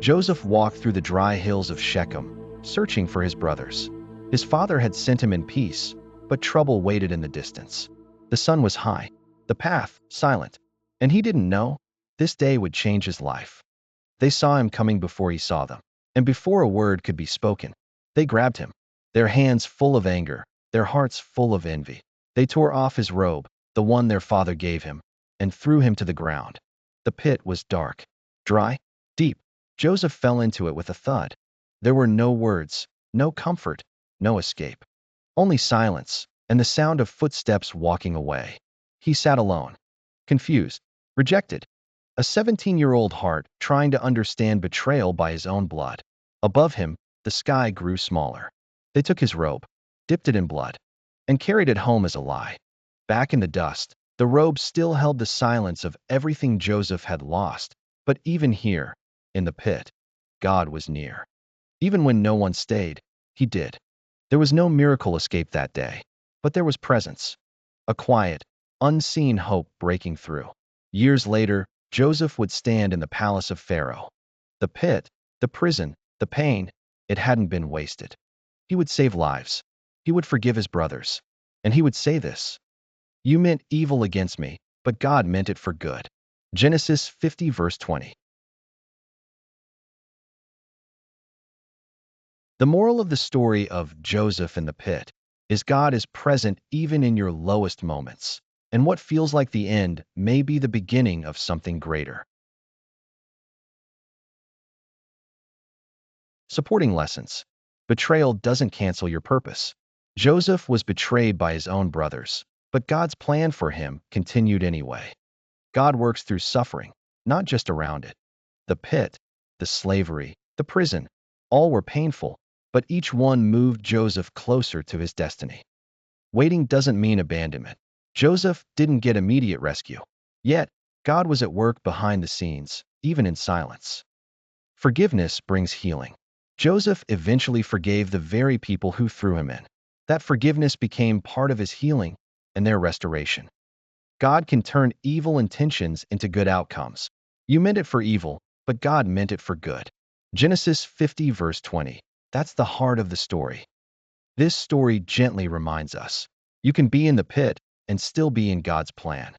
Joseph walked through the dry hills of Shechem, searching for his brothers. His father had sent him in peace, but trouble waited in the distance. The sun was high, the path silent, and he didn't know this day would change his life. They saw him coming before he saw them, and before a word could be spoken, they grabbed him, their hands full of anger, their hearts full of envy. They tore off his robe, the one their father gave him, and threw him to the ground. The pit was dark, dry, deep. Joseph fell into it with a thud. There were no words, no comfort, no escape. Only silence, and the sound of footsteps walking away. He sat alone, confused, rejected. A 17-year-old heart trying to understand betrayal by his own blood. Above him, the sky grew smaller. They took his robe, dipped it in blood, and carried it home as a lie. Back in the dust, the robe still held the silence of everything Joseph had lost. But even here, in the pit, God was near. Even when no one stayed, he did. There was no miracle escape that day, but there was presence. A quiet, unseen hope breaking through. Years later, Joseph would stand in the palace of Pharaoh. The pit, the prison, the pain, it hadn't been wasted. He would save lives. He would forgive his brothers. And he would say this: "You meant evil against me, but God meant it for good." Genesis 50 verse 20. The moral of the story of Joseph in the pit is God is present even in your lowest moments, and what feels like the end may be the beginning of something greater. Supporting lessons. Betrayal doesn't cancel your purpose. Joseph was betrayed by his own brothers, but God's plan for him continued anyway. God works through suffering, not just around it. The pit, the slavery, the prison, all were painful, but each one moved Joseph closer to his destiny. Waiting doesn't mean abandonment. Joseph didn't get immediate rescue. Yet, God was at work behind the scenes, even in silence. Forgiveness brings healing. Joseph eventually forgave the very people who threw him in. That forgiveness became part of his healing and their restoration. God can turn evil intentions into good outcomes. You meant it for evil, but God meant it for good. Genesis 50 verse 20. That's the heart of the story. This story gently reminds us, you can be in the pit and still be in God's plan.